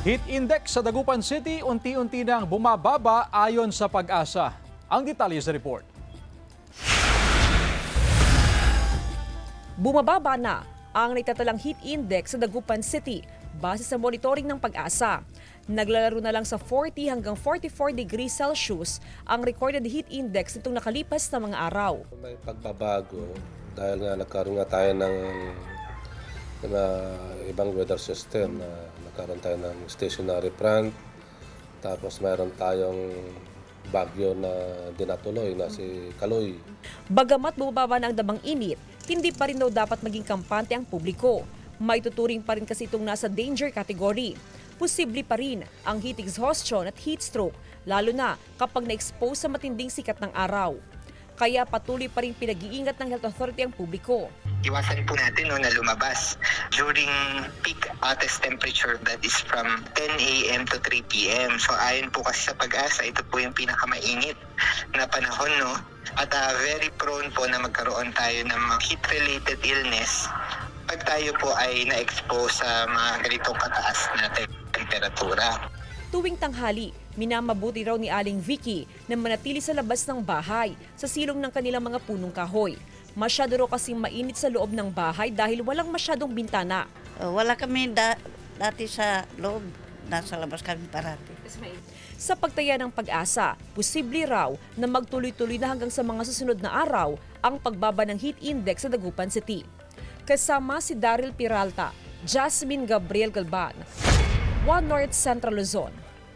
Heat index sa Dagupan City unti-unti nang bumababa ayon sa Pag-asa. Ang detalye sa report. Bumababa na ang naitatalang heat index sa Dagupan City base sa monitoring ng Pag-asa. Naglalaro na lang sa 40 hanggang 44 degrees Celsius ang recorded heat index nitong nakalipas na mga araw. May pagbabago dahil nga nagkaroon nga tayo ng ibang weather system na nagkaroon tayo ng stationary front, tapos mayroon tayong bagyo na dinatuloy na si Kaloy. Bagamat bumababa na ang damang init, hindi pa rin daw dapat maging kampante ang publiko. May tuturing pa rin kasi itong nasa danger category. Posible pa rin ang heat exhaustion at heat stroke, lalo na kapag na-expose sa matinding sikat ng araw. Kaya patuloy pa rin pinag-iingat ng health authority ang publiko. Iwasan po natin na lumabas during peak hottest temperature, that is from 10 a.m. to 3 p.m. So ayon po kasi sa Pag-asa, ito po yung pinakamainit na panahon, no? At very prone po na magkaroon tayo ng mga heat-related illness pag tayo po ay na-expose sa mga ganitong kataas na temperatura. Tuwing tanghali, minamabuti raw ni Aling Vicky na manatili sa labas ng bahay sa silong ng kanilang mga punong kahoy. Masyado raw kasing mainit sa loob ng bahay dahil walang masyadong bintana. Wala kami dati sa loob, nasa labas kami parati. Sa pagtaya ng Pag-asa, posible raw na magtuloy-tuloy na hanggang sa mga susunod na araw ang pagbaba ng heat index sa Dagupan City. Kasama si Daryl Peralta, Jasmine Gabriel Galban, One North Central Luzon.